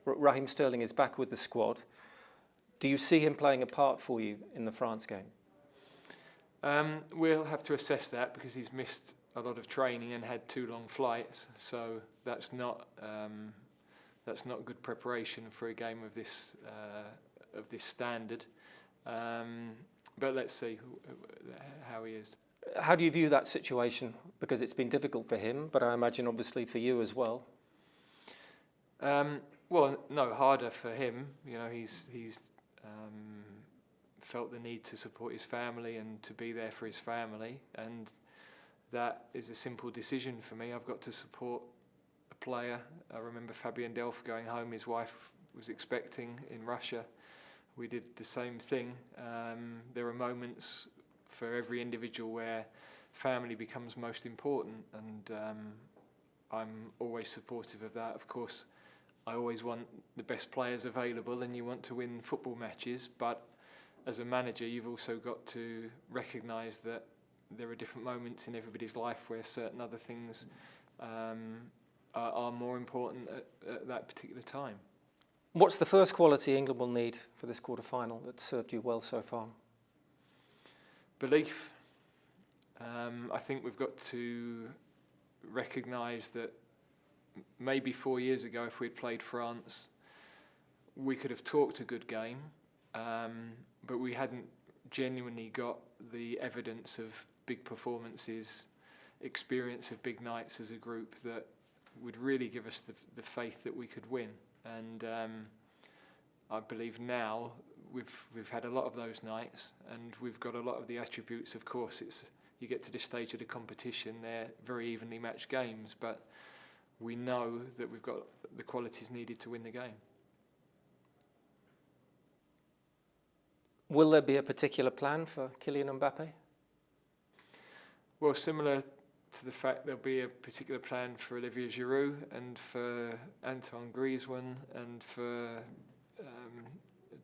Raheem Sterling is back with the squad. Do you see him playing a part for you in the France game? We'll have to assess that because he's missed a lot of training and had 2 long flights, so that's not good preparation for a game of this standard. But let's see how he is. How do you view that situation? Because it's been difficult for him, but I imagine obviously for you as well. Well, no, harder for him. You know, he's felt the need to support his family and to be there for his family, and that is a simple decision for me. I've got to support a player. I remember Fabien Delph going home. His wife was expecting in Russia. We did the same thing. There are moments for every individual where family becomes most important, and I'm always supportive of that. Of course, I always want the best players available, and you want to win football matches, but as a manager, you've also got to recognise that there are different moments in everybody's life where certain other things are more important at that particular time. What's the first quality England will need for this quarter-final that's served you well so far? Belief. I think we've got to recognise that maybe 4 years ago, if we'd played France, we could have talked a good game, but we hadn't genuinely got the evidence of big performances, experience of big nights as a group that would really give us the faith that we could win. And I believe now we've had a lot of those nights, and we've got a lot of the attributes. Of course, you get to this stage of the competition, they're very evenly matched games, but we know that we've got the qualities needed to win the game. Will there be a particular plan for Kylian Mbappe? Well, similar to the fact there'll be a particular plan for Olivier Giroud and for Antoine Griezmann and for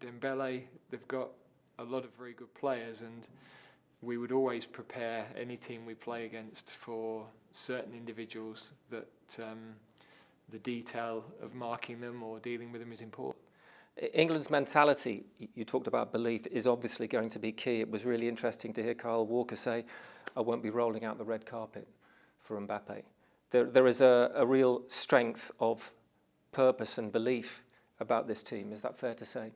Dembele. They've got a lot of very good players, and we would always prepare any team we play against for certain individuals that the detail of marking them or dealing with them is important. England's mentality, you talked about belief, is obviously going to be key. It was really interesting to hear Kyle Walker say, I won't be rolling out the red carpet for Mbappe. There is a real strength of purpose and belief about this team. Is that fair to say?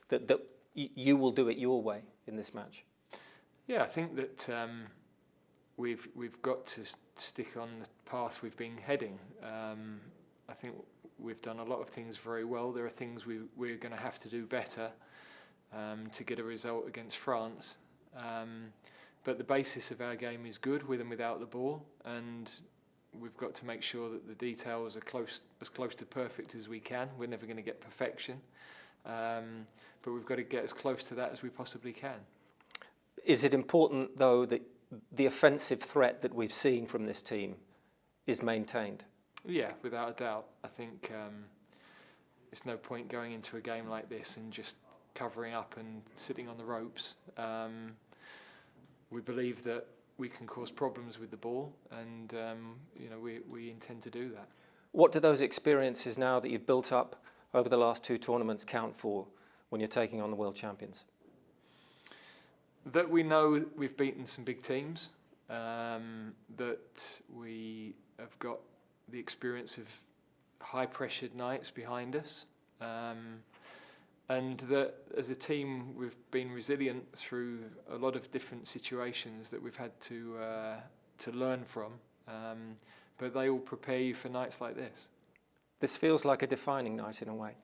That you will do it your way in this match? Yeah, I think that we've got to stick on the path we've been heading. I think we've done a lot of things very well. There are things we're going to have to do better to get a result against France. But the basis of our game is good, with and without the ball, and we've got to make sure that the details are as close to perfect as we can. We're never going to get perfection, but we've got to get as close to that as we possibly can. Is it important, though, that the offensive threat that we've seen from this team is maintained? Yeah, without a doubt. I think there's no point going into a game like this and just covering up and sitting on the ropes. We believe that we can cause problems with the ball, and we intend to do that. What do those experiences now that you've built up over the last 2 tournaments count for when you're taking on the world champions? That we know we've beaten some big teams, that we have got the experience of high-pressured nights behind us, and that as a team we've been resilient through a lot of different situations that we've had to learn from, but they all prepare you for nights like this. This feels like a defining night in a way.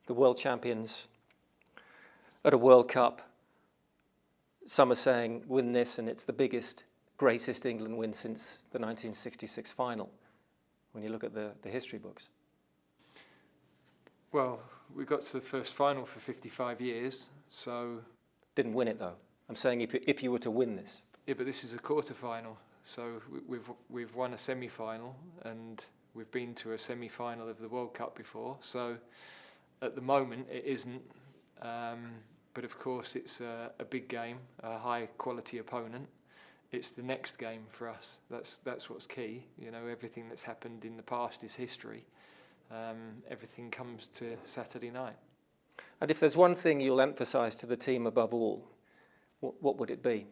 The world champions at a World Cup. Some are saying win this and it's the biggest, greatest England win since the 1966 final, when you look at the history books. Well, we got to the first final for 55 years, so... Didn't win it, though. I'm saying if you were to win this. Yeah, but this is a quarter-final, so we've won a semi-final, and we've been to a semi-final of the World Cup before, so at the moment it isn't, but of course it's a big game, a high-quality opponent. It's the next game for us. That's what's key. You know, everything that's happened in the past is history. everything comes to Saturday night. And if there's one thing you'll emphasise to the team above all, what would it be?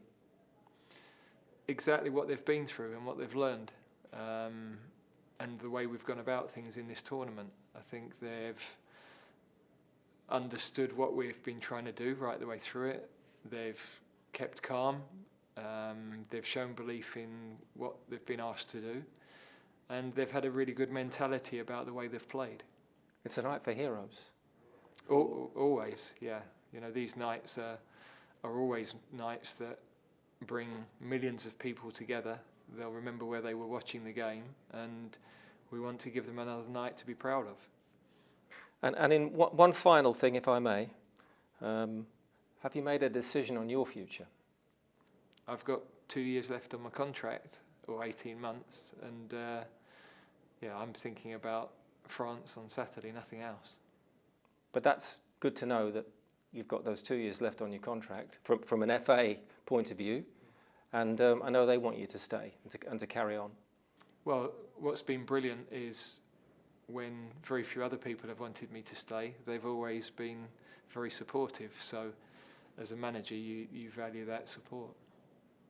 Exactly what they've been through and what they've learned, and the way we've gone about things in this tournament. I think they've understood what we've been trying to do right the way through it. They've kept calm. They've shown belief in what they've been asked to do, and they've had a really good mentality about the way they've played. It's a night for heroes. Always, yeah. These nights are always nights that bring millions of people together. They'll remember where they were watching the game, and we want to give them another night to be proud of. And in one final thing, if I may, have you made a decision on your future? I've got 2 years left on my contract, or 18 months, and I'm thinking about France on Saturday, nothing else. But that's good to know that you've got those 2 years left on your contract from an FA point of view, and I know they want you to stay and to carry on. Well, what's been brilliant is when very few other people have wanted me to stay, they've always been very supportive. So as a manager, you value that support.